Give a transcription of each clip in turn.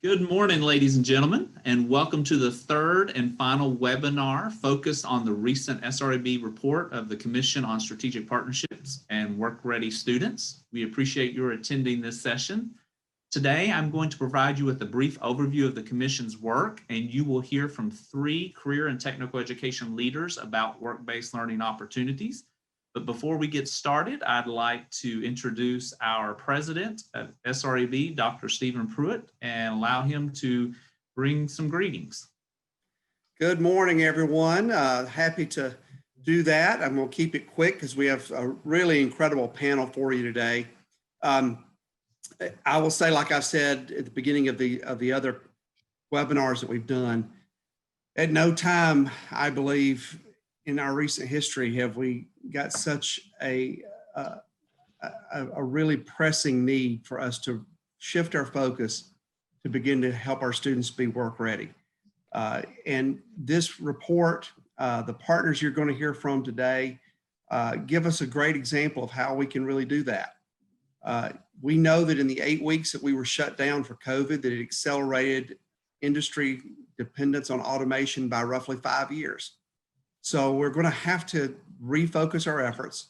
Good morning, ladies and gentlemen, and welcome to the third and final webinar focused on the recent SRAB report of the Commission on Strategic Partnerships and Work-Ready Students. We appreciate your attending this session. Today, I'm going to provide you with a brief overview of the Commission's work, and you will hear from three career and technical education leaders about work-based learning opportunities. But before we get started, I'd like to introduce our president of SRAB, Dr. Stephen Pruitt, and allow him to bring some greetings. Good morning, everyone. Happy to do that. I'm going to keep it quick because we have a really incredible panel for you today. I will say, like I said at the beginning of the other webinars that we've done, at no time, I believe, in our recent history have we got such a really pressing need for us to shift our focus to begin to help our students be work ready. And this report, the partners you're going to hear from today, give us a great example of how we can really do that. We know that in the 8 weeks that we were shut down for COVID, that it accelerated industry dependence on automation by roughly 5 years. So we're going to have to refocus our efforts,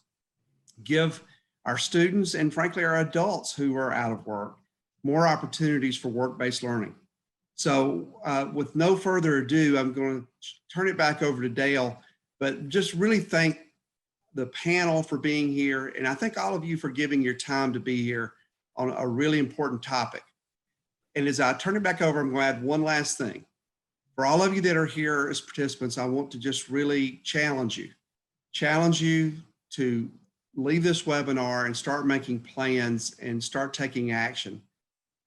give our students and frankly our adults who are out of work more opportunities for work-based learning. So with no further ado, I'm going to turn it back over to Dale, but just really thank the panel for being here, and I thank all of you for giving your time to be here on a really important topic. And as I turn it back over, I'm going to add one last thing. For all of you that are here as participants, I want to just really challenge you to leave this webinar and start making plans and start taking action.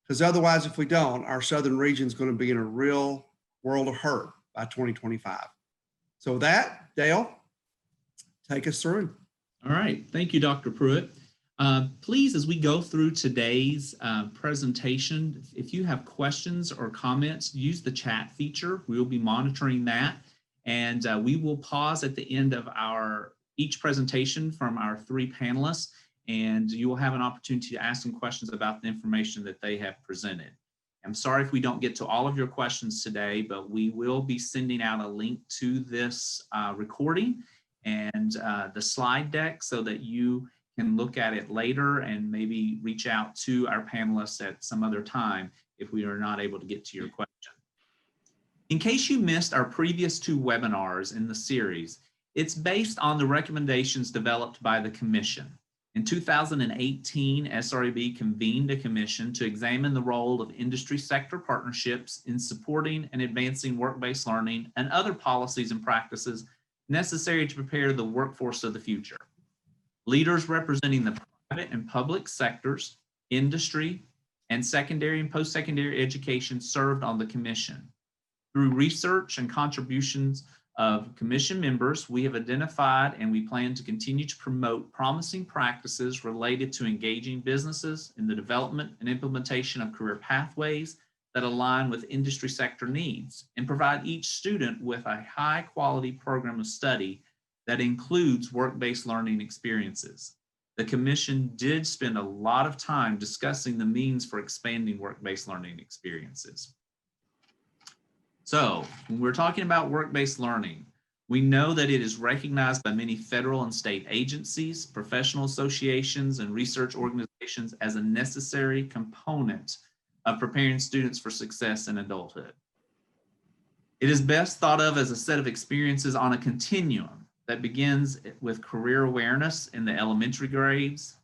Because otherwise, if we don't, our southern region is going to be in a real world of hurt by 2025. So with that, Dale, take us through. All right, thank you, Dr. Pruitt. Please, as we go through today's presentation, if you have questions or comments, use the chat feature. We will be monitoring that, and we will pause at the end of each presentation from our three panelists, and you will have an opportunity to ask them questions about the information that they have presented. I'm sorry if we don't get to all of your questions today, but we will be sending out a link to this recording and the slide deck so that you can look at it later and maybe reach out to our panelists at some other time if we are not able to get to your question. In case you missed our previous two webinars in the series, it's based on the recommendations developed by the Commission. In 2018, SRAB convened a commission to examine the role of industry sector partnerships in supporting and advancing work-based learning and other policies and practices necessary to prepare the workforce of the future. Leaders representing the private and public sectors, industry, and secondary and post-secondary education served on the commission. Through research and contributions of commission members, we have identified and we plan to continue to promote promising practices related to engaging businesses in the development and implementation of career pathways that align with industry sector needs and provide each student with a high-quality program of study that includes work-based learning experiences. The Commission did spend a lot of time discussing the means for expanding work-based learning experiences. So when we're talking about work-based learning, we know that it is recognized by many federal and state agencies, professional associations, and research organizations as a necessary component of preparing students for success in adulthood. It is best thought of as a set of experiences on a continuum that begins with career awareness in the elementary grades,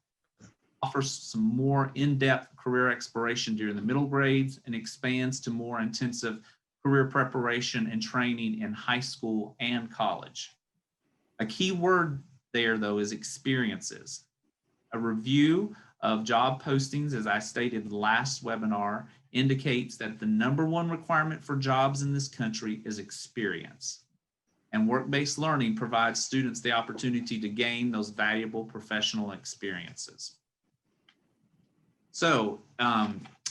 offers some more in-depth career exploration during the middle grades, and expands to more intensive career preparation and training in high school and college. A key word there, though, is experiences. A review of job postings, as I stated last webinar, indicates that the #1 requirement for jobs in this country is experience. And work-based learning provides students the opportunity to gain those valuable professional experiences. So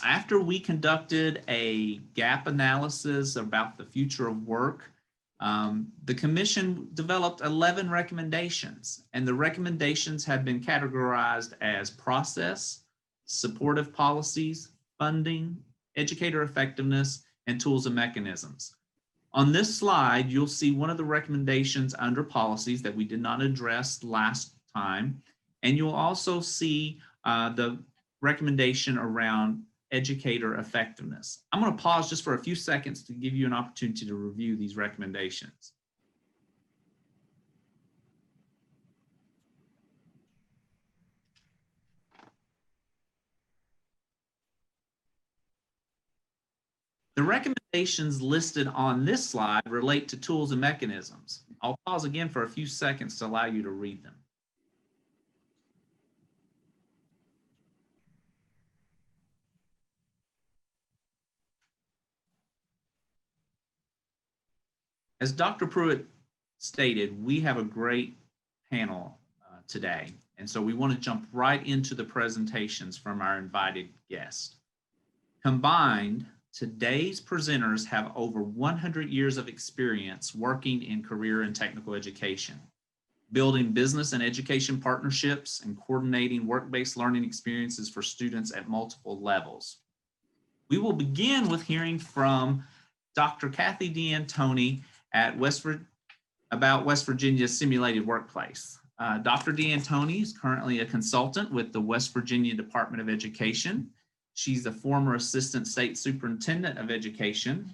after we conducted a gap analysis about the future of work, the Commission developed 11 recommendations, and the recommendations have been categorized as process, supportive policies, funding, educator effectiveness, and tools and mechanisms. On this slide, you'll see one of the recommendations under policies that we did not address last time, and you'll also see the recommendation around educator effectiveness. I'm going to pause just for a few seconds to give you an opportunity to review these recommendations. The recommendations listed on this slide relate to tools and mechanisms. I'll pause again for a few seconds to allow you to read them. As Dr. Pruitt stated, we have a great panel today, and so we want to jump right into the presentations from our invited guests. Combined, today's presenters have over 100 years of experience working in career and technical education, building business and education partnerships, and coordinating work-based learning experiences for students at multiple levels. We will begin with hearing from Dr. Kathy Dantoni about West Virginia's simulated workplace. Dr. Dantoni is currently a consultant with the West Virginia Department of Education. She's a former Assistant State Superintendent of Education,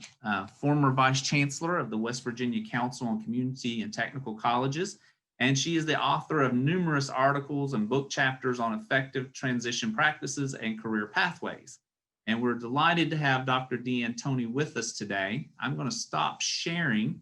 former Vice Chancellor of the West Virginia Council on Community and Technical Colleges, and she is the author of numerous articles and book chapters on effective transition practices and career pathways. And we're delighted to have Dr. Dantoni with us today. I'm going to stop sharing,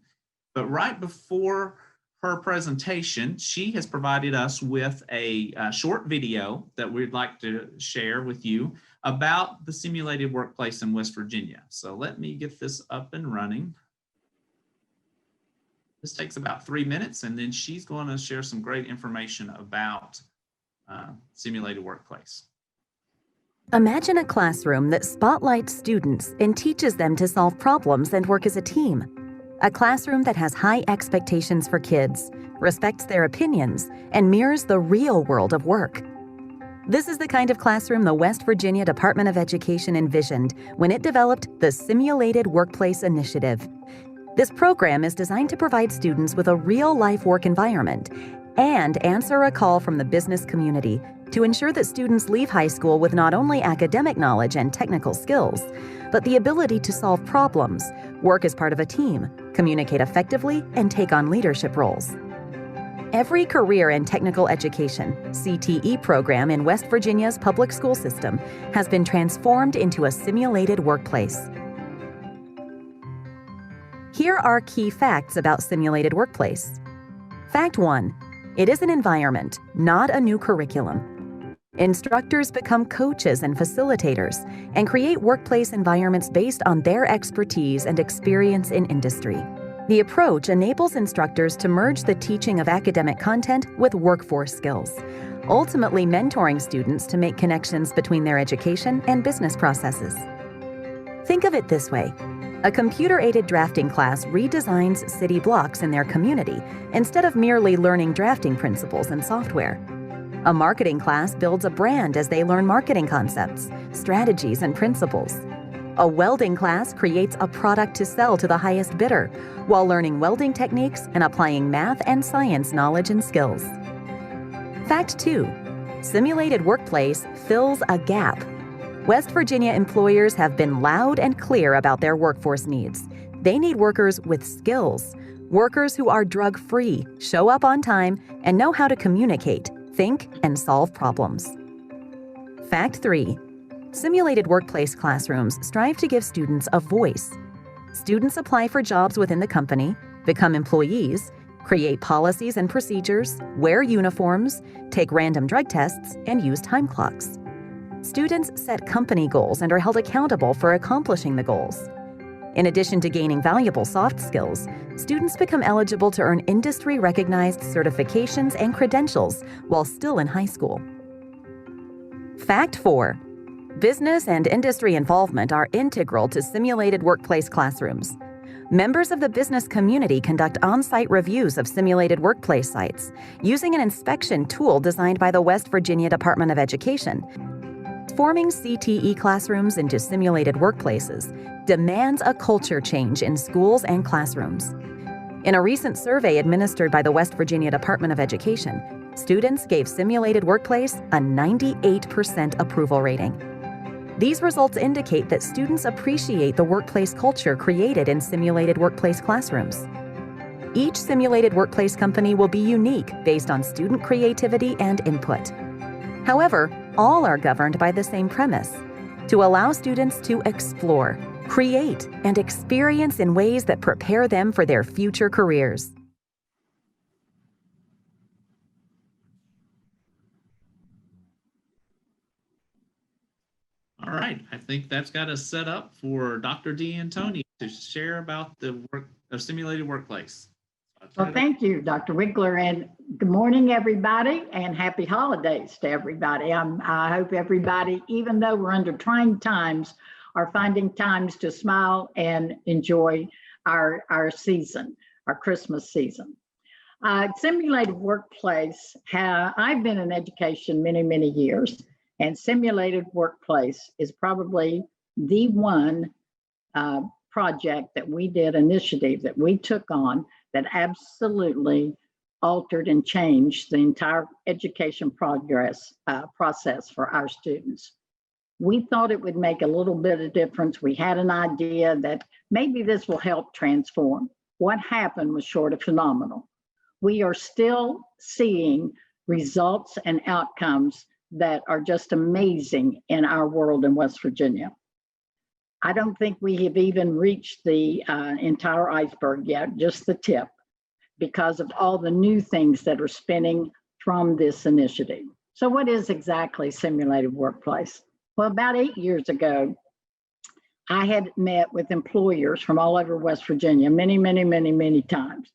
but right before her presentation, she has provided us with a short video that we'd like to share with you about the simulated workplace in West Virginia. So let me get this up and running. This takes about 3 minutes, and then she's going to share some great information about simulated workplace. Imagine a classroom that spotlights students and teaches them to solve problems and work as a team. A classroom that has high expectations for kids, respects their opinions, and mirrors the real world of work. This is the kind of classroom the West Virginia Department of Education envisioned when it developed the Simulated Workplace Initiative. This program is designed to provide students with a real-life work environment and answer a call from the business community to ensure that students leave high school with not only academic knowledge and technical skills, but the ability to solve problems, work as part of a team, communicate effectively, and take on leadership roles. Every career and technical education (CTE) program in West Virginia's public school system has been transformed into a simulated workplace. Here are key facts about simulated workplace. Fact 1. It is an environment, not a new curriculum. Instructors become coaches and facilitators and create workplace environments based on their expertise and experience in industry. The approach enables instructors to merge the teaching of academic content with workforce skills, ultimately mentoring students to make connections between their education and business processes. Think of it this way. A computer-aided drafting class redesigns city blocks in their community instead of merely learning drafting principles and software. A marketing class builds a brand as they learn marketing concepts, strategies, and principles. A welding class creates a product to sell to the highest bidder while learning welding techniques and applying math and science knowledge and skills. Fact 2. Simulated workplace fills a gap. West Virginia employers have been loud and clear about their workforce needs. They need workers with skills, workers who are drug-free, show up on time, and know how to communicate, think, and solve problems. Fact 3. Simulated workplace classrooms strive to give students a voice. Students apply for jobs within the company, become employees, create policies and procedures, wear uniforms, take random drug tests, and use time clocks. Students set company goals and are held accountable for accomplishing the goals. In addition to gaining valuable soft skills, students become eligible to earn industry-recognized certifications and credentials while still in high school. Fact 4. Business and industry involvement are integral to simulated workplace classrooms. Members of the business community conduct on-site reviews of simulated workplace sites using an inspection tool designed by the West Virginia Department of Education. Transforming CTE classrooms into simulated workplaces demands a culture change in schools and classrooms. In a recent survey administered by the West Virginia Department of Education, students gave simulated workplace a 98% approval rating. These results indicate that students appreciate the workplace culture created in simulated workplace classrooms. Each simulated workplace company will be unique based on student creativity and input. However, all are governed by the same premise: to allow students to explore, create, and experience in ways that prepare them for their future careers. All right, I think that's got us set up for Dr. Dantoni to share about the work of simulated workplace. Well, thank you, Dr. Winkler, and good morning, everybody, and happy holidays to everybody. I hope everybody, even though we're under trying times, are finding times to smile and enjoy our season, our Christmas season. Simulated workplace, I've been in education many, many years, and simulated workplace is probably the one project that we did, initiative that we took on that absolutely altered and changed the entire education process for our students. We thought it would make a little bit of difference. We had an idea that maybe this will help transform. What happened was short of phenomenal. We are still seeing results and outcomes that are just amazing in our world in West Virginia. I don't think we have even reached the entire iceberg yet, just the tip, because of all the new things that are spinning from this initiative. So what is exactly simulated workplace? Well, about 8 years ago, I had met with employers from all over West Virginia many times.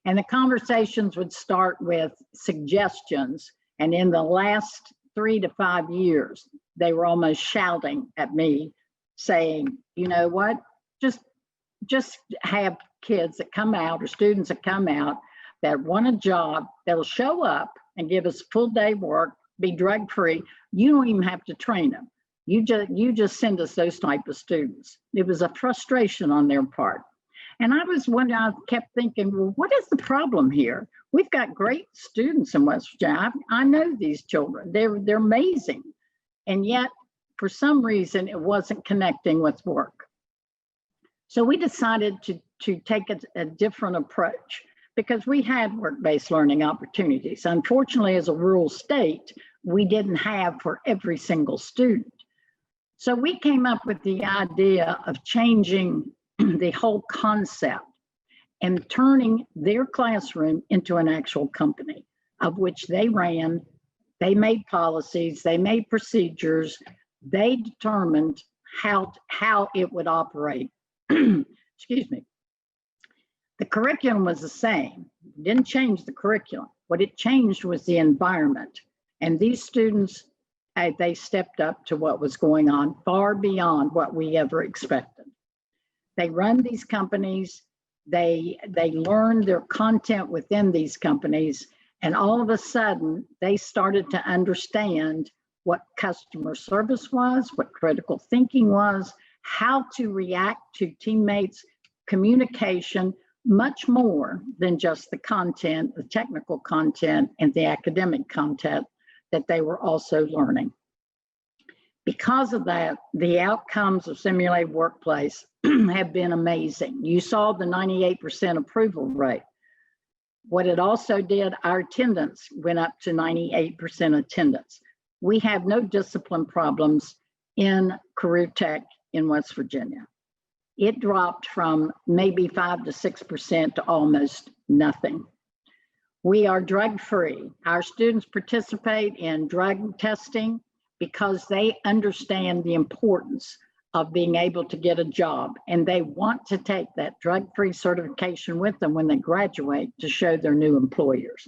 And the conversations would start with suggestions. And in the last 3 to 5 years, they were almost shouting at me, saying, you know what, just have kids that come out or students that come out that want a job that'll show up and give us full day work, be drug free. You don't even have to train them. You just send us those type of students. It was a frustration on their part. And I kept thinking, well, what is the problem here? We've got great students in West Virginia. I know these children, they're amazing. And yet, for some reason, it wasn't connecting with work. So we decided to take a different approach because we had work-based learning opportunities. Unfortunately, as a rural state, we didn't have for every single student. So we came up with the idea of changing the whole concept and turning their classroom into an actual company of which they ran, they made policies, they made procedures, they determined how it would operate. Excuse me. The curriculum was the same. It didn't change the curriculum. What it changed was the environment. And these students, they stepped up to what was going on far beyond what we ever expected. They run these companies, they learn their content within these companies, and all of a sudden they started to understand what customer service was, what critical thinking was, how to react to teammates, communication, much more than just the content, the technical content, and the academic content that they were also learning. Because of that, the outcomes of simulated workplace have been amazing. You saw the 98% approval rate. What it also did, our attendance went up to 98% attendance. We have no discipline problems in career tech in West Virginia. It dropped from maybe 5 to 6% to almost nothing. We are drug-free. Our students participate in drug testing because they understand the importance of being able to get a job, and they want to take that drug-free certification with them when they graduate to show their new employers.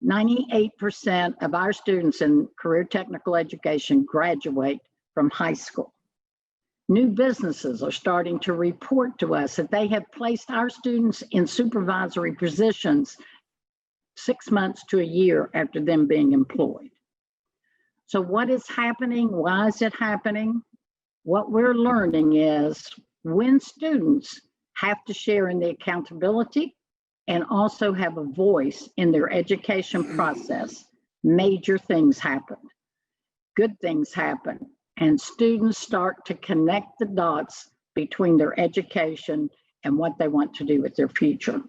98% of our students in career technical education graduate from high school. New businesses are starting to report to us that they have placed our students in supervisory positions 6 months to a year after them being employed. So what is happening? Why is it happening? What we're learning is when students have to share in the accountability and also have a voice in their education process, major things happen, good things happen, and students start to connect the dots between their education and what they want to do with their future.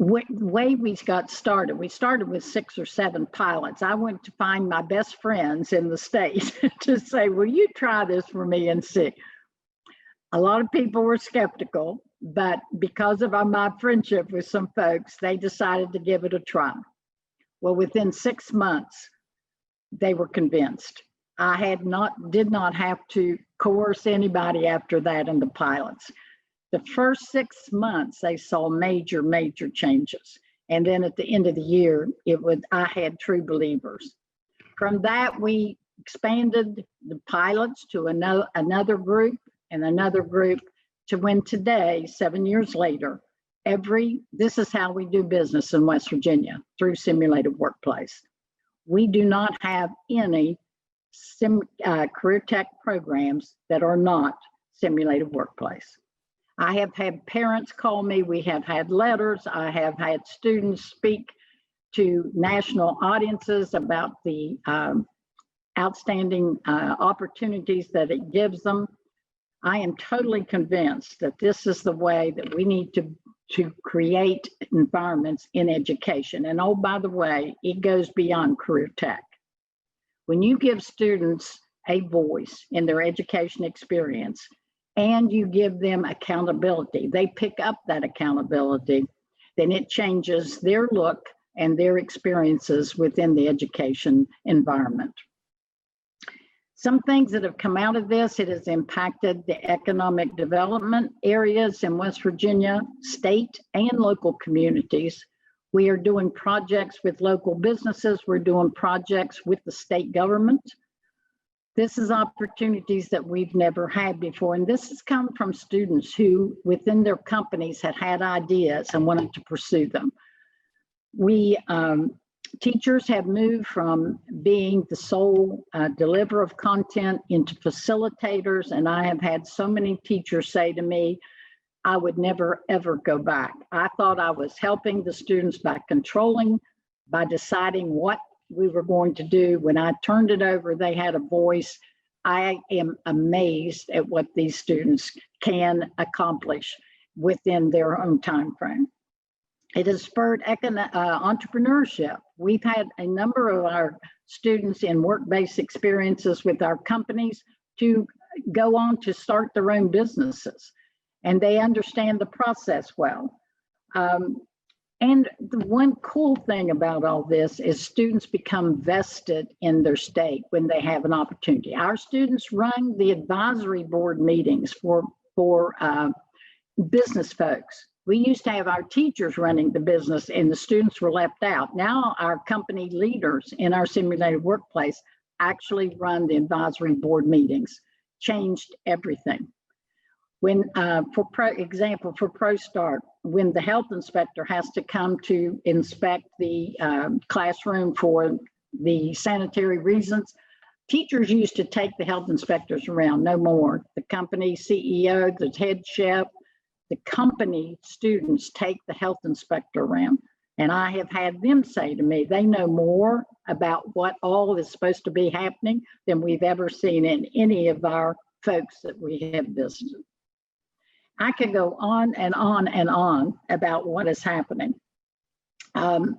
The way we got started, we started with 6 or 7 pilots. I went to find my best friends in the state to say, will you try this for me and see? A lot of people were skeptical, but because of my friendship with some folks, they decided to give it a try. Well, within 6 months, they were convinced. I did not have to coerce anybody after that in the pilots. The first 6 months, they saw major, major changes. And then at the end of the year, I had true believers. From that, we expanded the pilots to another group and another group to when today, 7 years later, this is how we do business in West Virginia, through Simulated Workplace. We do not have any career tech programs that are not Simulated Workplace. I have had parents call me, we have had letters, I have had students speak to national audiences about the outstanding opportunities that it gives them. I am totally convinced that this is the way that we need to create environments in education. And oh, by the way, it goes beyond career tech. When you give students a voice in their education experience, and you give them accountability, they pick up that accountability, then it changes their look and their experiences within the education environment. Some things that have come out of this, it has impacted the economic development areas in West Virginia, state and local communities. We are doing projects with local businesses. We're doing projects with the state government. This is opportunities that we've never had before. And this has come from students who within their companies had ideas and wanted to pursue them. Teachers have moved from being the sole deliverer of content into facilitators. And I have had so many teachers say to me, I would never, ever go back. I thought I was helping the students by controlling, by deciding what we were going to do. When I turned it over, they had a voice. I am amazed at what these students can accomplish within their own time frame. It has spurred entrepreneurship. We've had a number of our students in work-based experiences with our companies to go on to start their own businesses, and they understand the process well. And the one cool thing about all this is students become vested in their state when they have an opportunity. Our students run the advisory board meetings for business folks. We used to have our teachers running the business and the students were left out. Now our company leaders in our Simulated Workplace actually run the advisory board meetings. Changed everything. When, for example, for ProStart, when the health inspector has to come to inspect the classroom for the sanitary reasons, teachers used to take the health inspectors around, no more. The company CEO, the head chef, the company students take the health inspector around. And I have had them say to me, they know more about what all is supposed to be happening than we've ever seen in any of our folks that we have visited. I could go on and on and on about what is happening. Our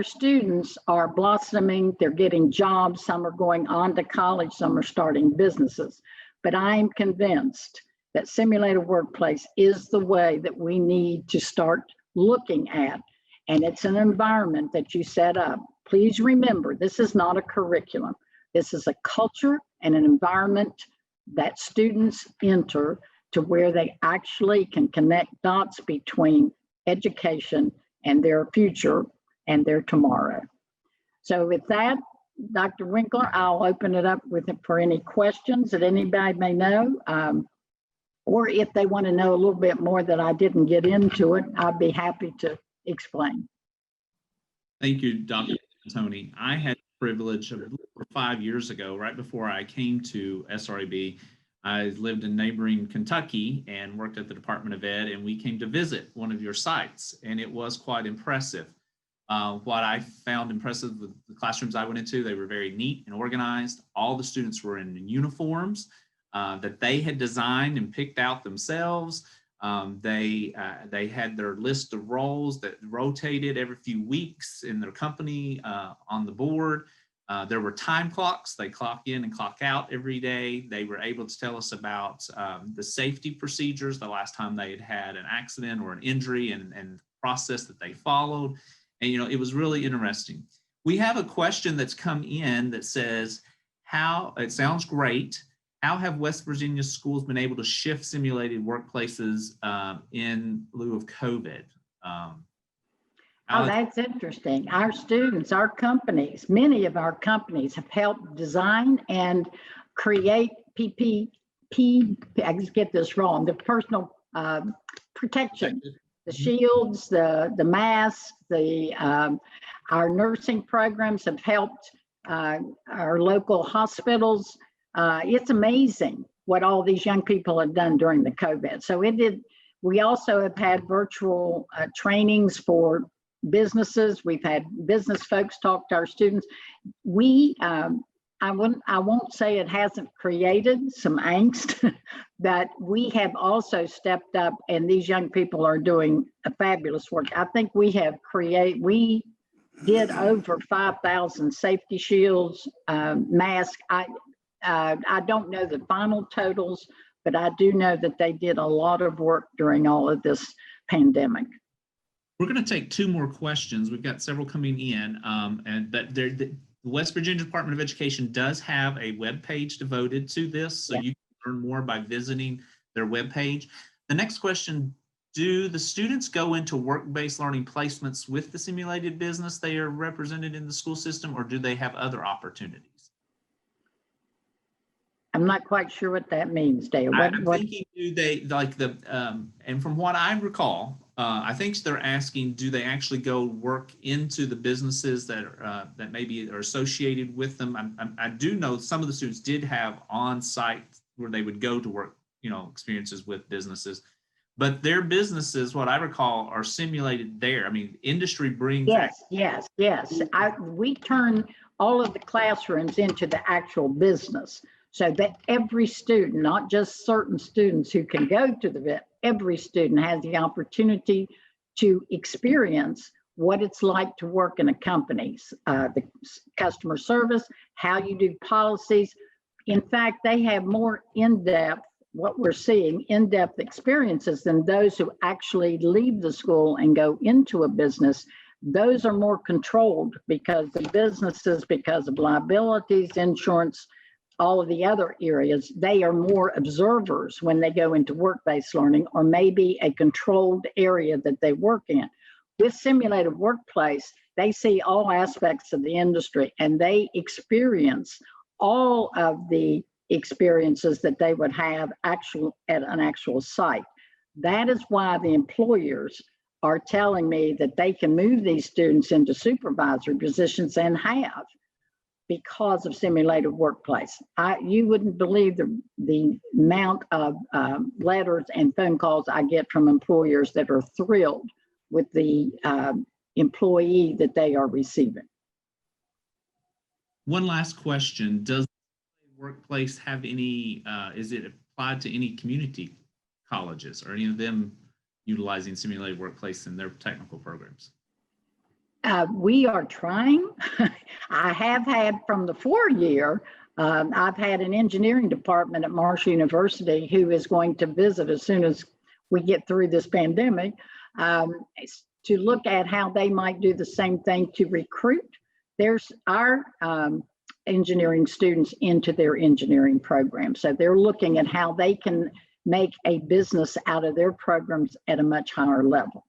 students are blossoming, they're getting jobs, some are going on to college, some are starting businesses. But I'm convinced that Simulated Workplace is the way that we need to start looking at. And it's an environment that you set up. Please remember, this is not a curriculum. This is a culture and an environment that students enter to where they actually can connect dots between education and their future and their tomorrow. So with that, Dr. Winkler, I'll open it up for any questions that anybody may know, or if they want to know a little bit more that I didn't get into it, I'd be happy to explain. Thank you, Dr. Dantoni. I had the privilege of 5 years ago, right before I came to SRAB, I lived in neighboring Kentucky and worked at the Department of Ed, and we came to visit one of your sites, and it was quite impressive. What I found impressive with the classrooms I went into, they were very neat and organized. All the students were in uniforms that they had designed and picked out themselves. They had their list of roles that rotated every few weeks in their company on the board. There were time clocks. They clock in and clock out every day. They were able to tell us about the safety procedures, the last time they had had an accident or an injury, and the process that they followed. And, it was really interesting. We have a question that's come in that says, it sounds great. How have West Virginia schools been able to shift simulated workplaces in lieu of COVID? Oh, that's interesting. Our students, our companies, many of our companies have helped design and create I just get this wrong, the personal protection, the shields, the masks, our nursing programs have helped our local hospitals. It's amazing what all these young people have done during the COVID. So we also have had virtual trainings for businesses. We've had business folks talk to our students. I won't say it hasn't created some angst, but we have also stepped up, and these young people are doing a fabulous work. I think we did over 5,000 safety shields, masks. I don't know the final totals, but I do know that they did a lot of work during all of this pandemic. We're going to take two more questions. We've got several coming in, the West Virginia Department of Education does have a web page devoted to this, so you can learn more by visiting their web page. The next question: do the students go into work-based learning placements with the simulated business they are represented in the school system, or do they have other opportunities? I'm not quite sure what that means, Dale. I'm thinking, do they and from what I recall, I think they're asking, do they actually go work into the businesses that maybe are associated with them? I do know some of the students did have on-site where they would go to work, experiences with businesses, but their businesses, what I recall, are simulated there. I mean, industry brings. Yes. We turn all of the classrooms into the actual business, so that every student, not just certain students who can go to the vet, every student has the opportunity to experience what it's like to work in a company, the customer service, how you do policies. In fact, they have more in-depth, what we're seeing, in-depth experiences than those who actually leave the school and go into a business. Those are more controlled because the businesses, because of liabilities, insurance, all of the other areas, they are more observers when they go into work-based learning, or maybe a controlled area that they work in. With simulated workplace, they see all aspects of the industry, and they experience all of the experiences that they would have at an actual site. That is why the employers are telling me that they can move these students into supervisory positions, and have, because of simulated workplace. You wouldn't believe the amount of letters and phone calls I get from employers that are thrilled with the employee that they are receiving. One last question: does the workplace have any? Is it applied to any community colleges, or any of them utilizing simulated workplace in their technical programs? We are trying. I have had from the 4-year, I've had an engineering department at Marshall University who is going to visit as soon as we get through this pandemic, to look at how they might do the same thing to recruit our engineering students into their engineering program. So they're looking at how they can make a business out of their programs at a much higher level.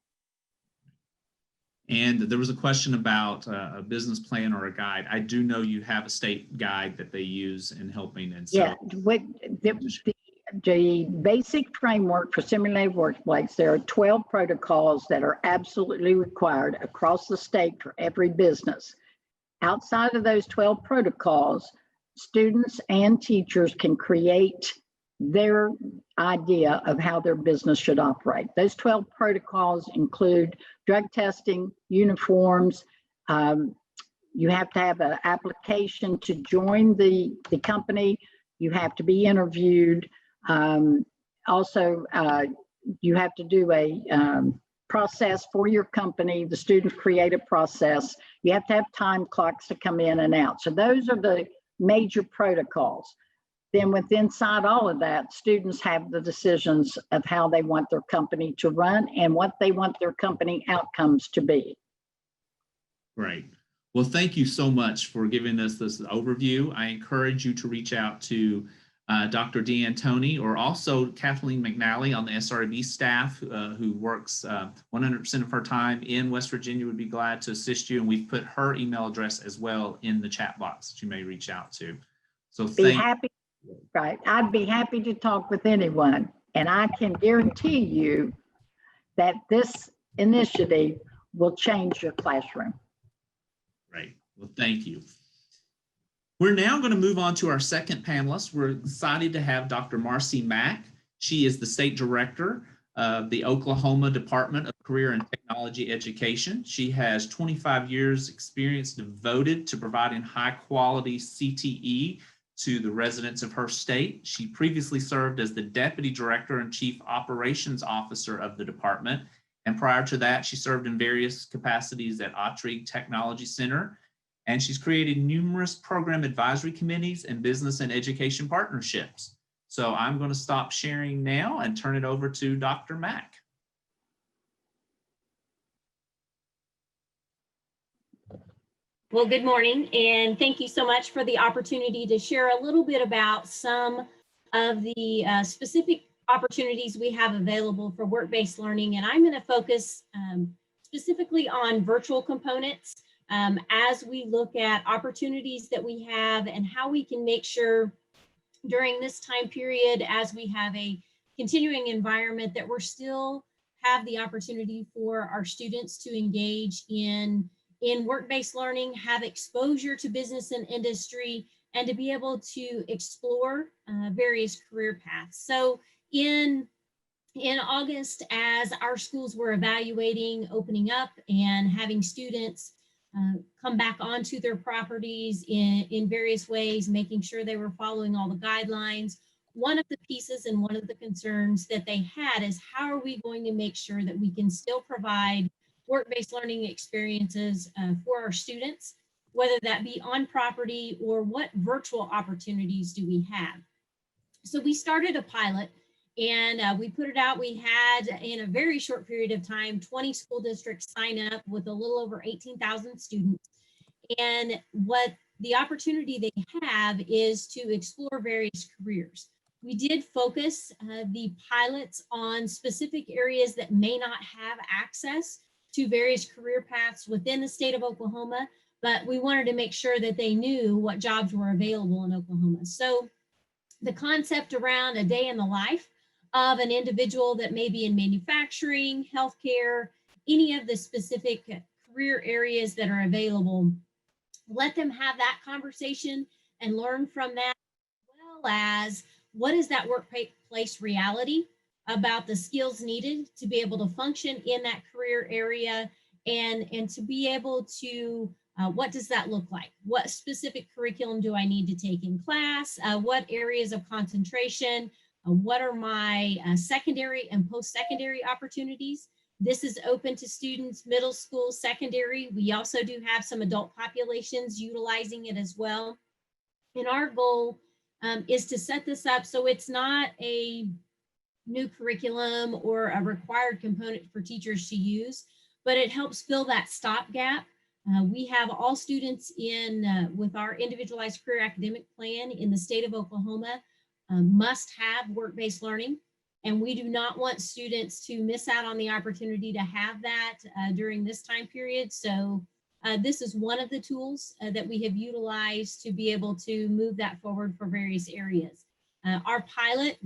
And there was a question about a business plan or a guide. I do know you have a state guide that they use in helping. And so, yeah, the basic framework for simulated workplace, there are 12 protocols that are absolutely required across the state for every business. Outside of those 12 protocols, students and teachers can create their idea of how their business should operate. Those 12 protocols include drug testing, uniforms. You have to have an application to join the company. You have to be interviewed. Also, you have to do a process for your company. The students create a process. You have to have time clocks to come in and out. So those are the major protocols. Then inside all of that, students have the decisions of how they want their company to run and what they want their company outcomes to be. Great. Well, thank you so much for giving us this overview. I encourage you to reach out to Dr. Dantoni or also Kathleen McNally on the SRB staff who works 100% of her time in West Virginia, would be glad to assist you. And we've put her email address as well in the chat box that you may reach out to. So Right. I'd be happy to talk with anyone. And I can guarantee you that this initiative will change your classroom. Right. Well, thank you. We're now going to move on to our second panelist. We're excited to have Dr. Marcy Mack. She is the State Director of the Oklahoma Department of Career and Technology Education. She has 25 years experience devoted to providing high quality CTE to the residents of her state. She previously served as the Deputy Director and Chief Operations Officer of the department. And prior to that, she served in various capacities at ACTE Technology Center. And she's created numerous program advisory committees and business and education partnerships. So I'm going to stop sharing now and turn it over to Dr. Mack. Well, good morning, and thank you so much for the opportunity to share a little bit about some of the specific opportunities we have available for work-based learning. And I'm going to focus specifically on virtual components as we look at opportunities that we have and how we can make sure during this time period, as we have a continuing environment, that we're still have the opportunity for our students to engage in work-based learning, have exposure to business and industry, and to be able to explore various career paths. So in August, as our schools were evaluating opening up and having students come back onto their properties in various ways, making sure they were following all the guidelines, one of the pieces and one of the concerns that they had is, how are we going to make sure that we can still provide work-based learning experiences for our students, whether that be on property, or what virtual opportunities do we have? So we started a pilot and we put it out. We had, in a very short period of time, 20 school districts sign up with a little over 18,000 students. And what the opportunity they have is to explore various careers. We did focus the pilots on specific areas that may not have access to various career paths within the state of Oklahoma, but we wanted to make sure that they knew what jobs were available in Oklahoma. So the concept around a day in the life of an individual that may be in manufacturing, healthcare, any of the specific career areas that are available, let them have that conversation and learn from that, as well as what is that workplace reality about the skills needed to be able to function in that career area, and to be able to, what does that look like? What specific curriculum do I need to take in class? What areas of concentration? What are my secondary and post-secondary opportunities? This is open to students, middle school, secondary. We also do have some adult populations utilizing it as well. And our goal is to set this up so it's not a new curriculum or a required component for teachers to use, but it helps fill that stopgap. We have all students in with our individualized career academic plan in the state of Oklahoma must have work-based learning, and we do not want students to miss out on the opportunity to have that during this time period. So this is one of the tools that we have utilized to be able to move that forward for various areas. Our pilot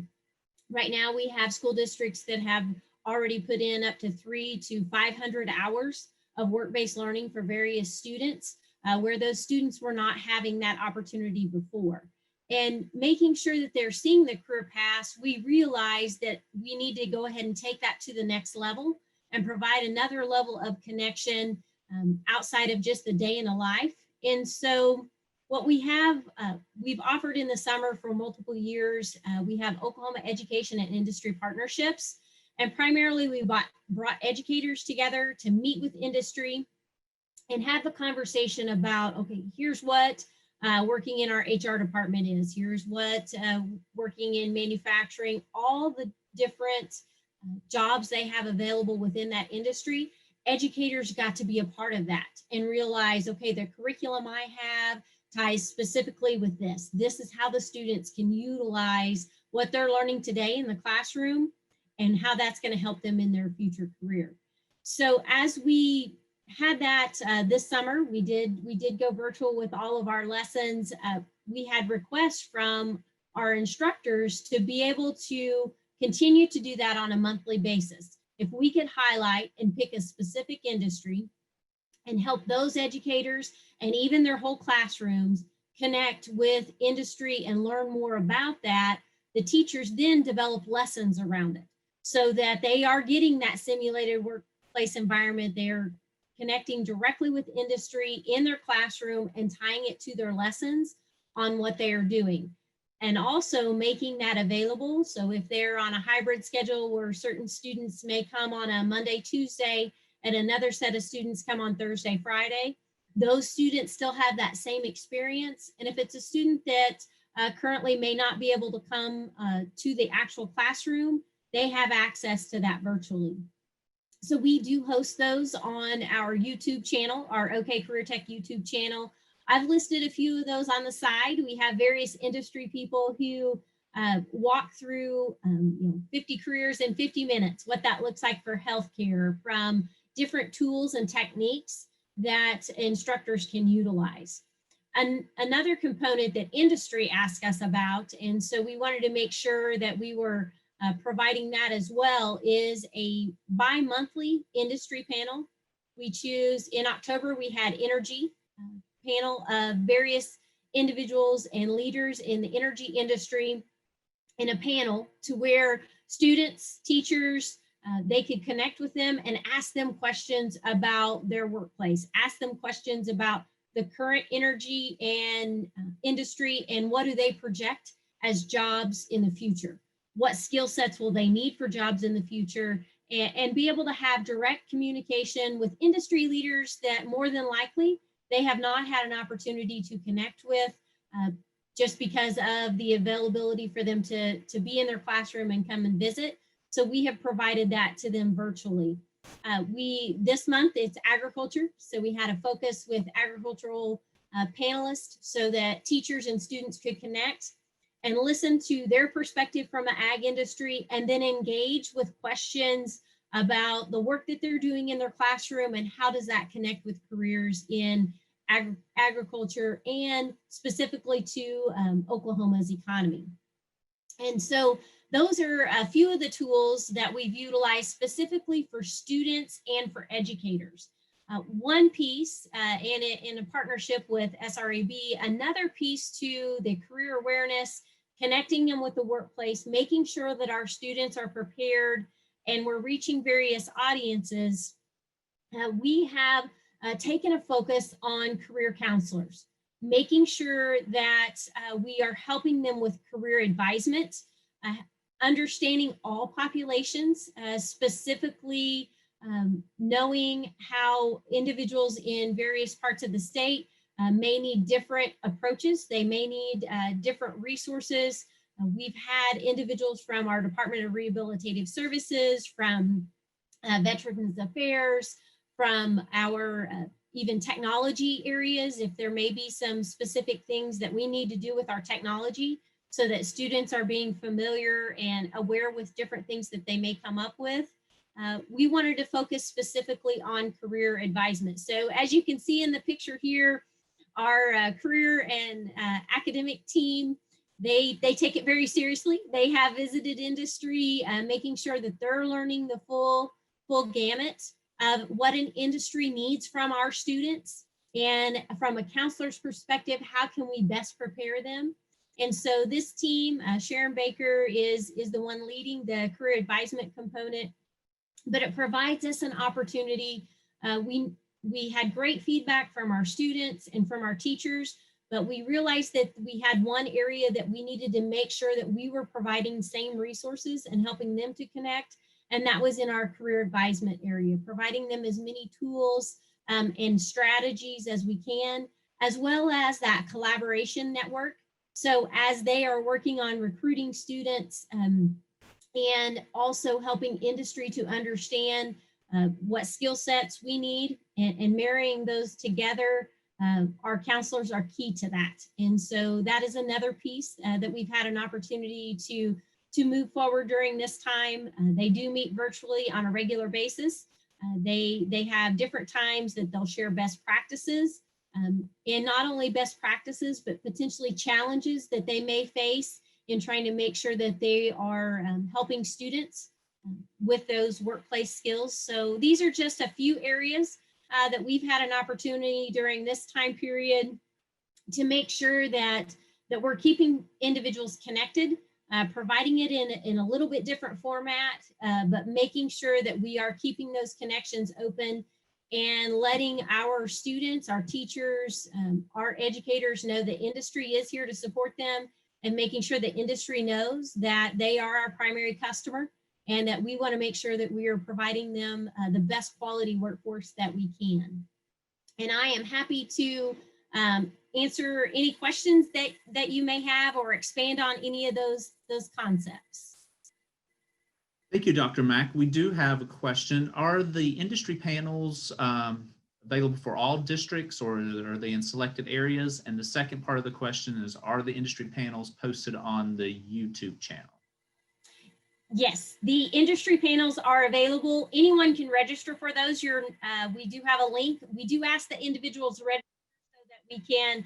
Right now, we have school districts that have already put in up to 300 to 500 hours of work-based learning for various students, where those students were not having that opportunity before. And making sure that they're seeing the career paths, we realize that we need to go ahead and take that to the next level and provide another level of connection outside of just the day in a life. And so what we have, we've offered in the summer for multiple years, we have Oklahoma Education and Industry Partnerships. And primarily we brought educators together to meet with industry and have a conversation about, okay, here's what working in our HR department is, here's what working in manufacturing, all the different jobs they have available within that industry. Educators got to be a part of that and realize, okay, the curriculum I have ties specifically with this. This is how the students can utilize what they're learning today in the classroom and how that's going to help them in their future career. So as we had that this summer, we did go virtual with all of our lessons. We had requests from our instructors to be able to continue to do that on a monthly basis. If we could highlight and pick a specific industry and help those educators and even their whole classrooms connect with industry and learn more about that, the teachers then develop lessons around it so that they are getting that simulated workplace environment. They're connecting directly with industry in their classroom and tying it to their lessons on what they are doing. And also making that available. So if they're on a hybrid schedule where certain students may come on a Monday, Tuesday, and another set of students come on Thursday, Friday, those students still have that same experience. And if it's a student that currently may not be able to come to the actual classroom, they have access to that virtually. So we do host those on our YouTube channel, our OK Career Tech YouTube channel. I've listed a few of those on the side. We have various industry people who walk through 50 careers in 50 minutes, what that looks like for healthcare, from different tools and techniques that instructors can utilize. And another component that industry asked us about, and so we wanted to make sure that we were providing that as well, is a bi-monthly industry panel. We choose, in October, we had energy panel of various individuals and leaders in the energy industry in a panel to where students, teachers, they could connect with them and ask them questions about their workplace, ask them questions about the current energy and industry and what do they project as jobs in the future. What skill sets will they need for jobs in the future, and be able to have direct communication with industry leaders that more than likely they have not had an opportunity to connect with just because of the availability for them to be in their classroom and come and visit. So we have provided that to them virtually. This month it's agriculture. So we had a focus with agricultural panelists so that teachers and students could connect and listen to their perspective from the ag industry, and then engage with questions about the work that they're doing in their classroom and how does that connect with careers in agriculture and specifically to Oklahoma's economy. And so those are a few of the tools that we've utilized specifically for students and for educators. One piece, in a partnership with SRAB, another piece to the career awareness, connecting them with the workplace, making sure that our students are prepared and we're reaching various audiences. We have taken a focus on career counselors, making sure that we are helping them with career advisement, understanding all populations, specifically knowing how individuals in various parts of the state may need different approaches. They may need different resources. We've had individuals from our Department of Rehabilitative Services, from Veterans Affairs, from our even technology areas, if there may be some specific things that we need to do with our technology so that students are being familiar and aware with different things that they may come up with. We wanted to focus specifically on career advisement. So as you can see in the picture here, our career and academic team They take it very seriously. They have visited industry, making sure that they're learning the full gamut of what an industry needs from our students. And from a counselor's perspective, how can we best prepare them? And so this team, Sharon Baker is the one leading the career advisement component, but it provides us an opportunity. We had great feedback from our students and from our teachers, but we realized that we had one area that we needed to make sure that we were providing same resources and helping them to connect. And that was in our career advisement area, providing them as many tools and strategies as we can, as well as that collaboration network. So as they are working on recruiting students and also helping industry to understand what skill sets we need and marrying those together, our counselors are key to that. And so that is another piece that we've had an opportunity to move forward during this time. They do meet virtually on a regular basis. They have different times that they'll share best practices, and not only best practices, but potentially challenges that they may face in trying to make sure that they are helping students with those workplace skills. So these are just a few areas that we've had an opportunity during this time period to make sure that we're keeping individuals connected, providing it in a little bit different format, but making sure that we are keeping those connections open and letting our students, our teachers, our educators know the industry is here to support them, and making sure the industry knows that they are our primary customer and that we want to make sure that we are providing them the best quality workforce that we can. And I am happy to answer any questions that you may have or expand on any of those concepts. Thank you, Dr. Mack. We do have a question. Are the industry panels available for all districts, or are they in selected areas? And the second part of the question is, are the industry panels posted on the YouTube channel? Yes, the industry panels are available. Anyone can register for those. We do have a link. We do ask the individuals register so that we can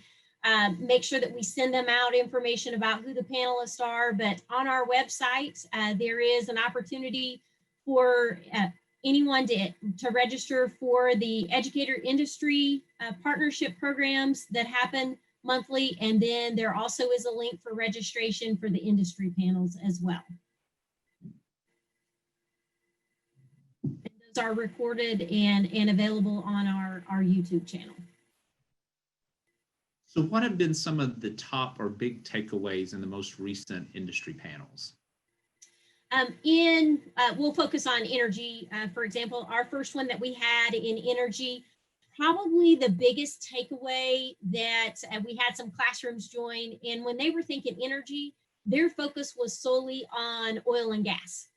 make sure that we send them out information about who the panelists are. But on our website, there is an opportunity for anyone to register for the educator industry partnership programs that happen monthly. And then there also is a link for registration for the industry panels as well. Those are recorded and available on our YouTube channel. So what have been some of the top or big takeaways in the most recent industry panels? We'll focus on energy. For example, our first one that we had in energy, probably the biggest takeaway that we had some classrooms join, and when they were thinking energy, their focus was solely on oil and gas.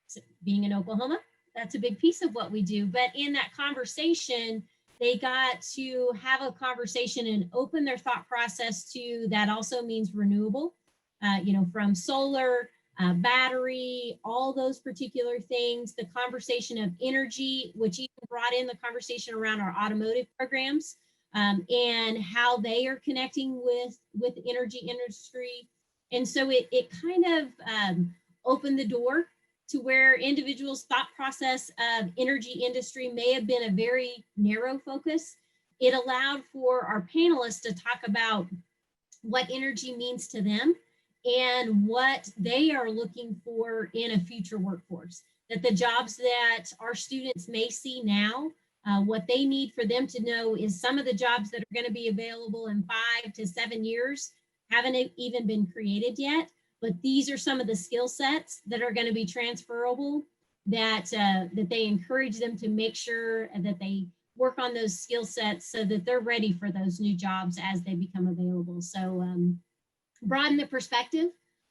So being in Oklahoma, that's a big piece of what we do. But in that conversation, they got to have a conversation and open their thought process to that also means renewable, from solar, battery, all those particular things, the conversation of energy, which even brought in the conversation around our automotive programs and how they are connecting with energy industry. And so it kind of opened the door to where individuals' thought process of energy industry may have been a very narrow focus. It allowed for our panelists to talk about what energy means to them and what they are looking for in a future workforce. That the jobs that our students may see now, what they need for them to know is some of the jobs that are going to be available in 5 to 7 years haven't even been created yet. But these are some of the skill sets that are going to be transferable that they encourage them to make sure that they work on those skill sets so that they're ready for those new jobs as they become available. So broaden the perspective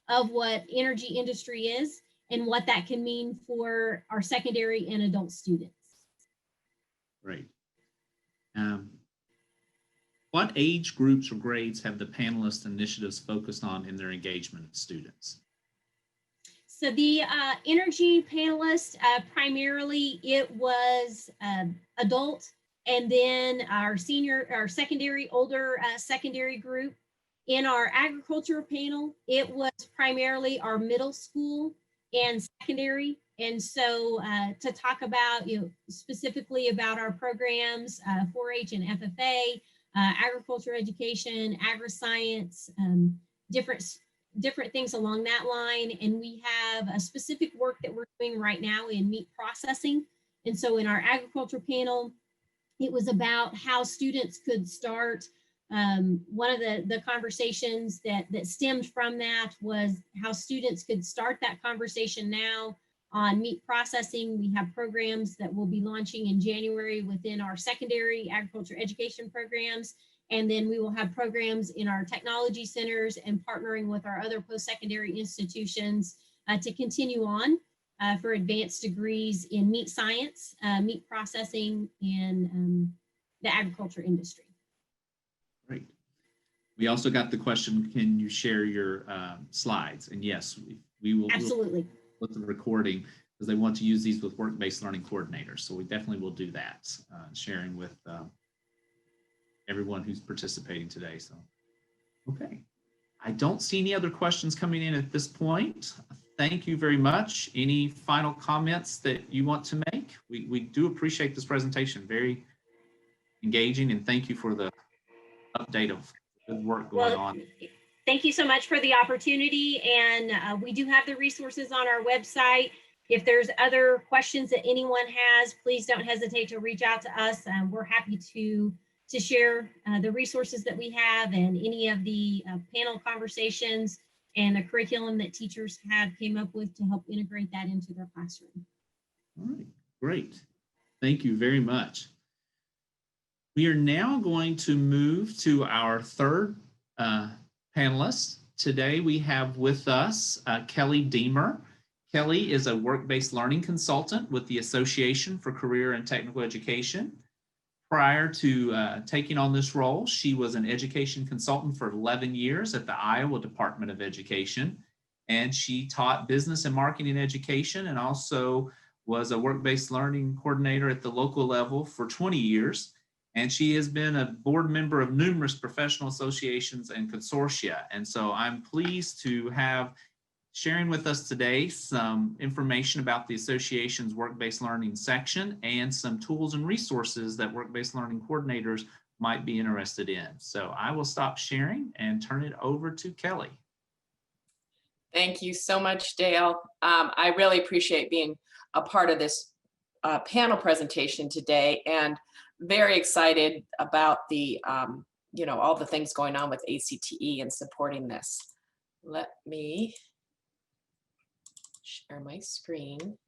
of what energy industry is and what that can mean for our secondary and adult students. Great. What age groups or grades have the panelist initiatives focused on in their engagement of students? So the energy panelists, primarily it was adult, and then our secondary, older secondary group. In our agriculture panel, it was primarily our middle school and secondary. And so to talk about, specifically about our programs, 4-H and FFA, agriculture education, agri-science, different things along that line. And we have a specific work that we're doing right now in meat processing. And so in our agriculture panel, it was about how students could start. One of the conversations that stemmed from that was how students could start that conversation now on meat processing. We have programs that will be launching in January within our secondary agriculture education programs. And then we will have programs in our technology centers and partnering with our other post-secondary institutions to continue on for advanced degrees in meat science, meat processing, and the agriculture industry. Great. We also got the question, can you share your slides? And yes, we will. Absolutely. With the recording, because they want to use these with work-based learning coordinators. So we definitely will do that, sharing with everyone who's participating today. So, okay. I don't see any other questions coming in at this point. Thank you very much. Any final comments that you want to make? We do appreciate this presentation, very engaging, and thank you for the update of the work going on. Thank you so much for the opportunity. And we do have the resources on our website. If there's other questions that anyone has, please don't hesitate to reach out to us. We're happy to share the resources that we have and any of the panel conversations and the curriculum that teachers have came up with to help integrate that into their classroom. All right, great. Thank you very much. We are now going to move to our third panelist. Today we have with us Kelli Diemer. Kelli is a work-based learning consultant with the Association for Career and Technical Education. Prior to taking on this role, she was an education consultant for 11 years at the Iowa Department of Education, and she taught business and marketing education and also was a work-based learning coordinator at the local level for 20 years. And she has been a board member of numerous professional associations and consortia. And so I'm pleased to have sharing with us today some information about the association's work-based learning section and some tools and resources that work-based learning coordinators might be interested in. So I will stop sharing and turn it over to Kelli. Thank you so much, Dale. I really appreciate being a part of this panel presentation today, and very excited about the, all the things going on with ACTE and supporting this. Let me share my screen.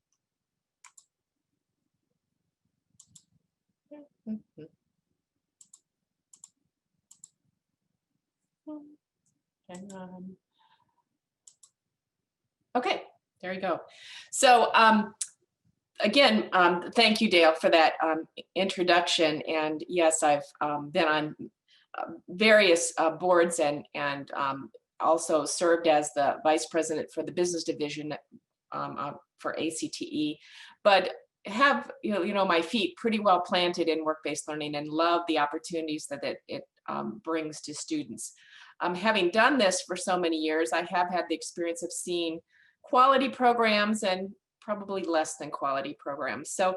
Okay, there we go. So again, thank you, Dale, for that introduction. And yes, I've been on various boards and also served as the vice president for the business division for ACTE, but have my feet pretty well planted in work-based learning and love the opportunities that it brings to students. Having done this for so many years, I have had the experience of seeing quality programs and probably less than quality programs. So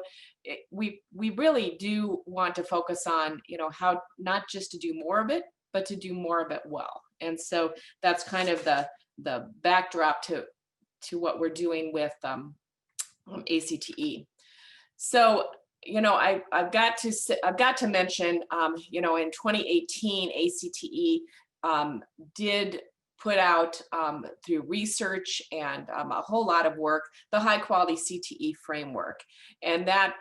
we really do want to focus on how not just to do more of it, but to do more of it well. And so that's kind of the backdrop to what we're doing with ACTE. So I've got to mention in 2018 ACTE did put out through research and a whole lot of work the high quality CTE framework, and that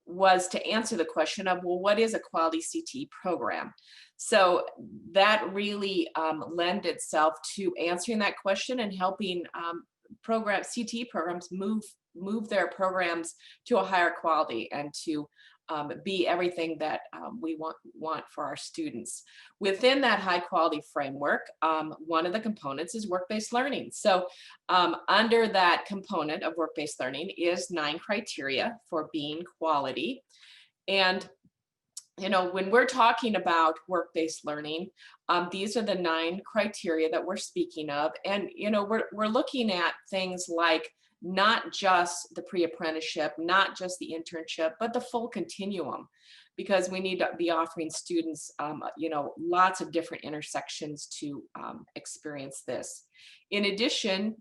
was to answer the question of, well, what is a quality CTE program? So that really lent itself to answering that question and helping CTE programs move their programs to a higher quality and to be everything that we want for our students. Within that high quality framework, one of the components is work-based learning. So under that component of work-based learning is 9 criteria for being quality. And you know, when we're talking about work-based learning, these are the 9 criteria that we're speaking of. And, you know, we're looking at things like not just the pre-apprenticeship, not just the internship, but the full continuum, because we need to be offering students, you know, lots of different intersections to experience this. In addition,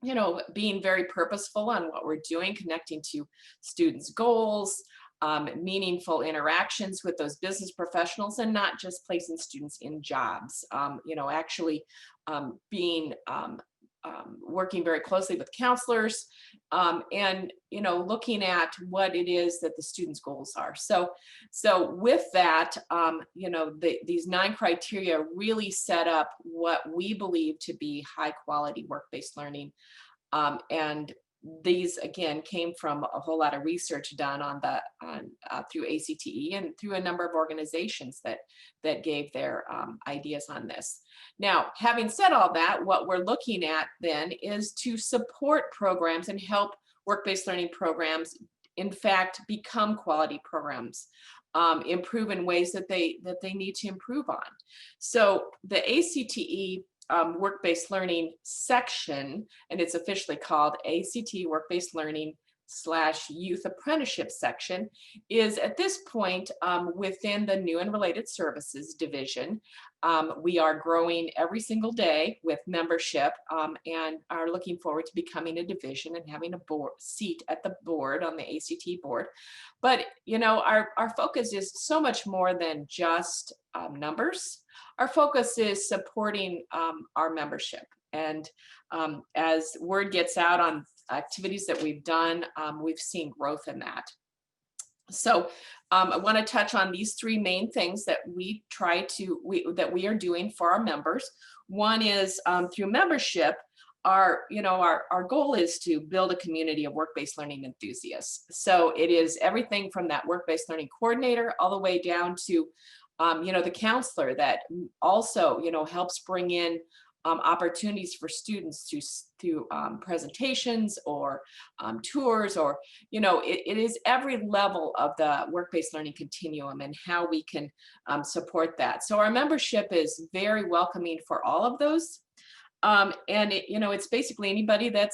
you know, being very purposeful on what we're doing, connecting to students' goals, meaningful interactions with those business professionals, and not just placing students in jobs. You know, actually being working very closely with counselors, and, you know, looking at what it is that the students' goals are. So with that, you know, these 9 criteria really set up what we believe to be high quality work-based learning. And these, again, came from a whole lot of research done through ACTE and through a number of organizations that gave their ideas on this. Now, having said all that, what we're looking at then is to support programs and help work-based learning programs, in fact, become quality programs, improve in ways that they need to improve on. So the ACTE work-based learning section, and it's officially called ACTE work-based learning / youth apprenticeship section, is at this point within the new and related services division. We are growing every single day with membership, and are looking forward to becoming a division and having a seat at the board, on the ACTE board. But, you know, our focus is so much more than just numbers. Our focus is supporting our membership. And as word gets out on activities that we've done, we've seen growth in that. So I want to touch on these 3 main things that we are doing for our members. One is through membership. Our goal is to build a community of work-based learning enthusiasts. So it is everything from that work-based learning coordinator all the way down to you know, the counselor that also, you know, helps bring in opportunities for students to presentations or tours, or, you know, it is every level of the work-based learning continuum and how we can support that. So our membership is very welcoming for all of those. And you know, it's basically anybody that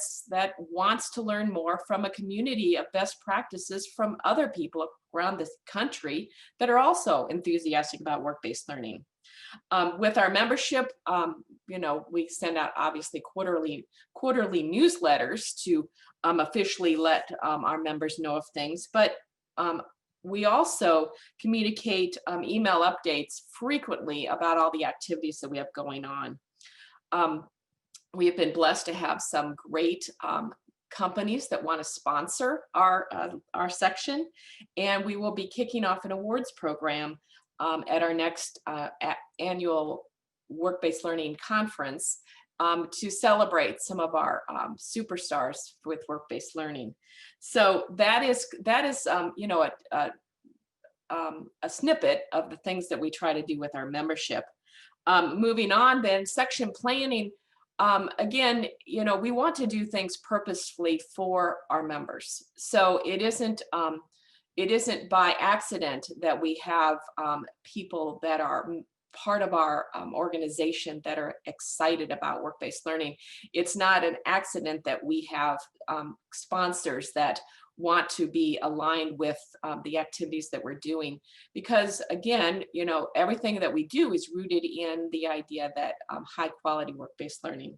wants to learn more from a community of best practices from other people around this country that are also enthusiastic about work-based learning. With our membership, you know, we send out obviously quarterly newsletters to officially let our members know of things, but we also communicate email updates frequently about all the activities that we have going on. We have been blessed to have some great companies that want to sponsor our section, and we will be kicking off an awards program at our next annual work-based learning conference to celebrate some of our superstars with work-based learning. So that is you know, a snippet of the things that we try to do with our membership. Moving on, then, section planning. Again, you know, we want to do things purposefully for our members. So it isn't by accident that we have people that are part of our organization that are excited about work-based learning. It's not an accident that we have sponsors that want to be aligned with the activities that we're doing, because again, you know, everything that we do is rooted in the idea that high quality work-based learning.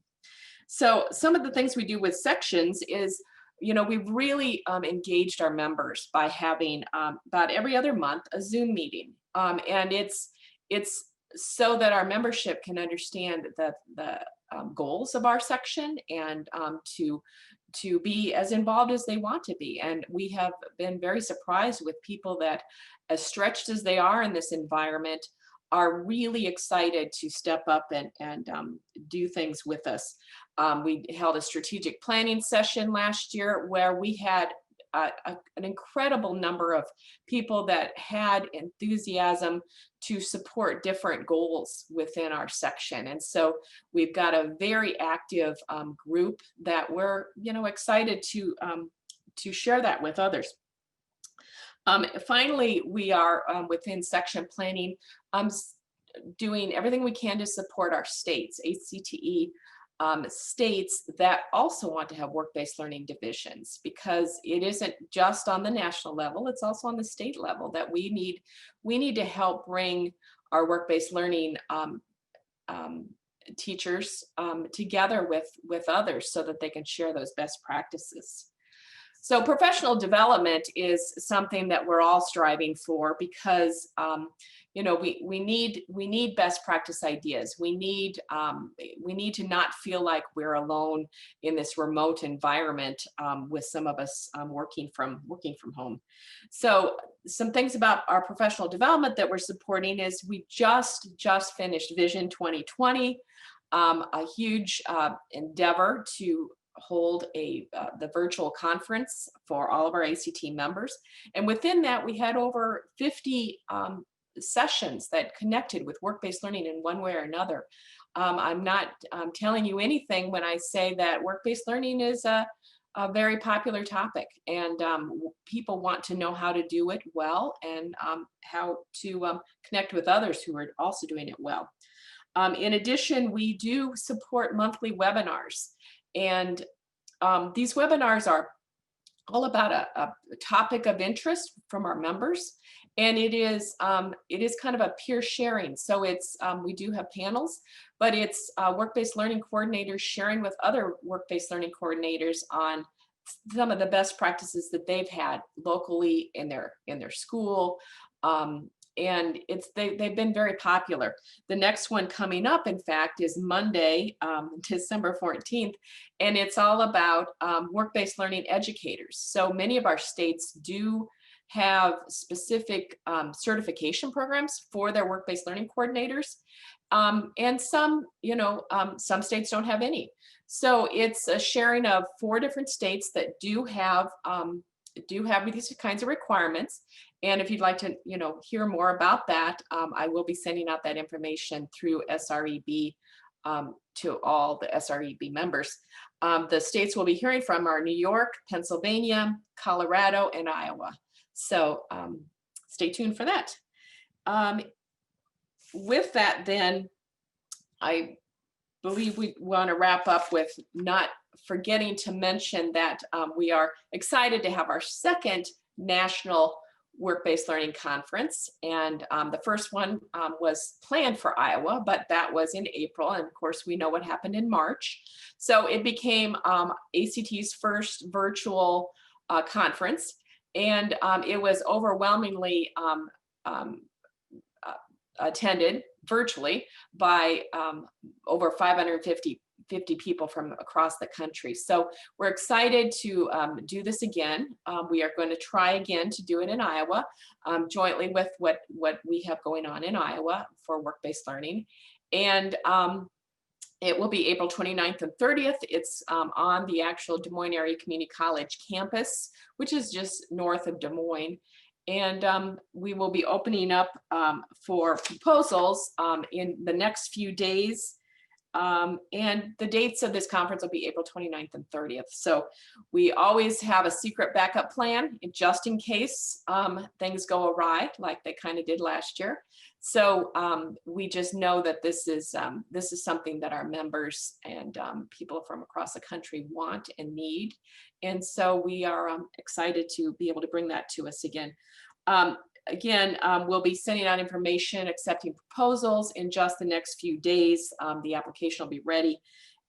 So some of the things we do with sections is, you know, we've really engaged our members by having about every other month a Zoom meeting, and it's so that our membership can understand the goals of our section and to be as involved as they want to be. And we have been very surprised with people that, as stretched as they are in this environment, are really excited to step up and do things with us. We held a strategic planning session last year where we had an incredible number of people that had enthusiasm to support different goals within our section. And so we've got a very active group that we're, you know, excited to share that with others. Finally, we are within section planning, doing everything we can to support our states, ACTE states that also want to have work-based learning divisions, because it isn't just on the national level, it's also on the state level that we need to help bring our work-based learning teachers together with others so that they can share those best practices. So professional development is something that we're all striving for, because you know, we need best practice ideas. We need to not feel like we're alone in this remote environment, with some of us working from home. So some things about our professional development that we're supporting is we just finished Vision 2020, a huge endeavor to hold the virtual conference for all of our ACT members. And within that, we had over 50 sessions that connected with work-based learning in one way or another. I'm not telling you anything when I say that work-based learning is a very popular topic, and people want to know how to do it well, and how to connect with others who are also doing it well. In addition, we do support monthly webinars. And these webinars are all about a topic of interest from our members. And it is kind of a peer sharing. So it's, we do have panels, but it's work-based learning coordinators sharing with other work-based learning coordinators on some of the best practices that they've had locally in their school. And they've been very popular. The next one coming up, in fact, is Monday, December 14th, and it's all about work-based learning educators. So many of our states do have specific certification programs for their work-based learning coordinators, and some states don't have any. So it's a sharing of 4 different states that do have these kinds of requirements. And if you'd like to, hear more about that, I will be sending out that information through SREB to all the SREB members. The states we'll be hearing from are New York, Pennsylvania, Colorado, and Iowa. So stay tuned for that. With that, then, I believe we want to wrap up with not forgetting to mention that we are excited to have our second national work-based learning conference. And the first one was planned for Iowa, but that was in April. And of course, we know what happened in March. So it became ACT's first virtual conference. And it was overwhelmingly attended virtually by over 550 people from across the country. So we're excited to do this again. We are going to try again to do it in Iowa, jointly with what we have going on in Iowa for work-based learning. And it will be April 29th and 30th. It's on the actual Des Moines Area Community College campus, which is just north of Des Moines. And we will be opening up for proposals in the next few days. And the dates of this conference will be April 29th and 30th. So we always have a secret backup plan just in case things go awry, like they kind of did last year. So we just know that this is something that our members and people from across the country want and need. And so we are excited to be able to bring that to us again. We'll be sending out information, accepting proposals in just the next few days. The application will be ready.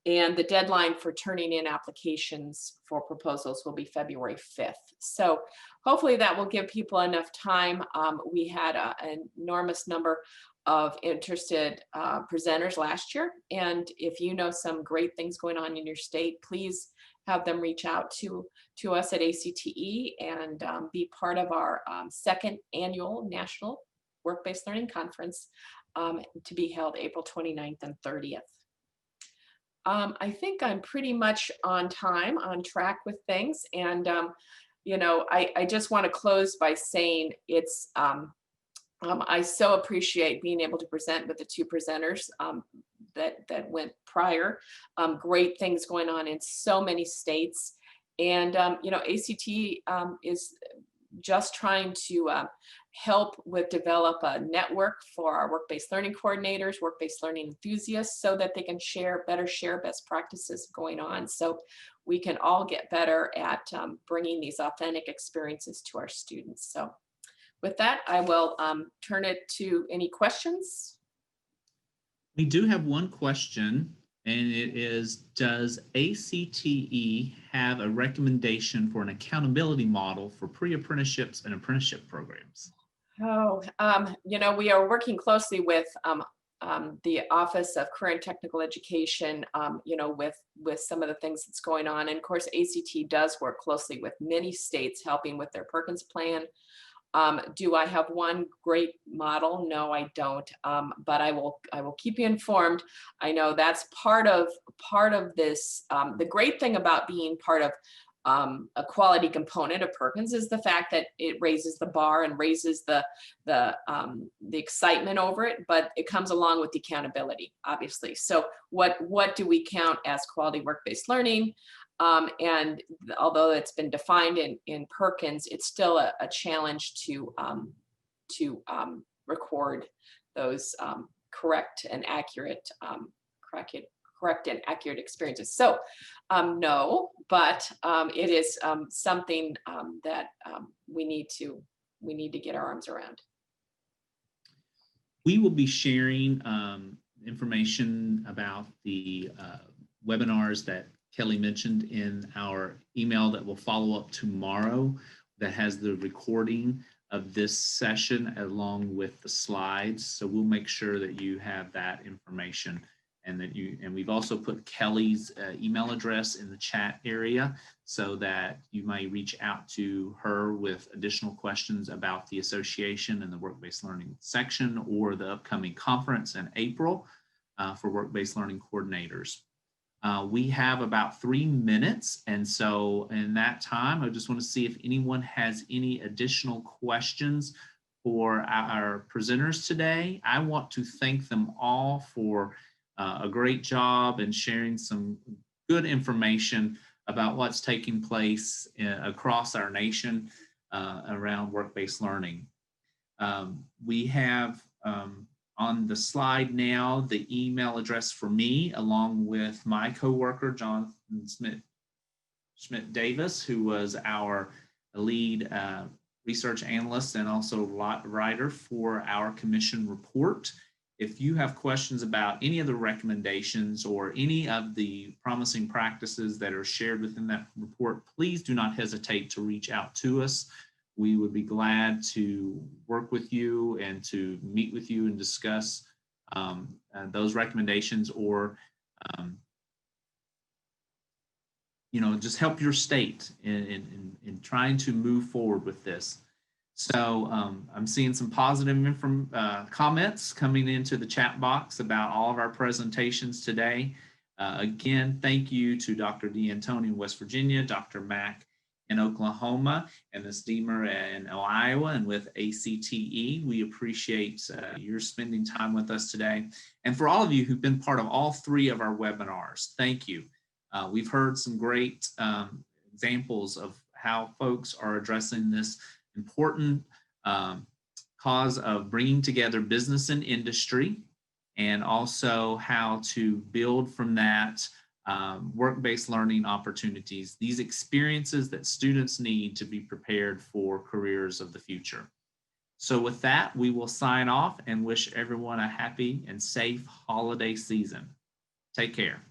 And the deadline for turning in applications for proposals will be February 5th. So hopefully that will give people enough time. We had an enormous number of interested presenters last year. And if you know some great things going on in your state, please have them reach out to us at ACTE and be part of our second annual National Work-Based Learning Conference to be held April 29th and 30th. I think I'm pretty much on track with things. And, I just want to close by saying it's, I so appreciate being able to present with the 2 presenters that went prior. Great things going on in so many states. And, ACT is just trying to help with develop a network for our work-based learning coordinators, work-based learning enthusiasts, so that they can better share best practices going on. So we can all get better at bringing these authentic experiences to our students. So with that, I will turn it to any questions. We do have one question, and it is, does ACTE have a recommendation for an accountability model for pre-apprenticeships and apprenticeship programs? Oh, you know, we are working closely with the Office of Career and Technical Education, you know, with some of the things that's going on. And of course, ACT does work closely with many states helping with their Perkins Plan. Do I have one great model? No, I don't. But I will keep you informed. I know that's part of this. The great thing about being part of a quality component of Perkins is the fact that it raises the bar and raises the excitement over it, but it comes along with the accountability, obviously. So what do we count as quality work-based learning? And although it's been defined in Perkins, it's still a challenge to record those correct and accurate experiences. So no, but it is something that we need to get our arms around. We will be sharing information about the webinars that Kelly mentioned in our email that will follow up tomorrow, that has the recording of this session along with the slides. So we'll make sure that you have that information, and we've also put Kelly's email address in the chat area so that you may reach out to her with additional questions about the association and the work-based learning section, or the upcoming conference in April for work-based learning coordinators. We have about 3 minutes, and so in that time, I just want to see if anyone has any additional questions for our presenters today. I want to thank them all for a great job and sharing some good information about what's taking place across our nation around work-based learning. We have on the slide now the email address for me, along with my coworker, Jonathan Schmidt-Davis, who was our lead research analyst and also writer for our commission report. If you have questions about any of the recommendations or any of the promising practices that are shared within that report, please do not hesitate to reach out to us. We would be glad to work with you and to meet with you and discuss those recommendations, or you know, just help your state in trying to move forward with this. So I'm seeing some positive comments coming into the chat box about all of our presentations today. Again, thank you to Dr. Dantoni in West Virginia, Dr. Mack in Oklahoma, and Ms. Diemer in Iowa, and with ACTE. We appreciate your spending time with us today. And for all of you who've been part of all 3 of our webinars, thank you. We've heard some great examples of how folks are addressing this important cause of bringing together business and industry, and also how to build from that work-based learning opportunities, these experiences that students need to be prepared for careers of the future. So with that, we will sign off and wish everyone a happy and safe holiday season. Take care.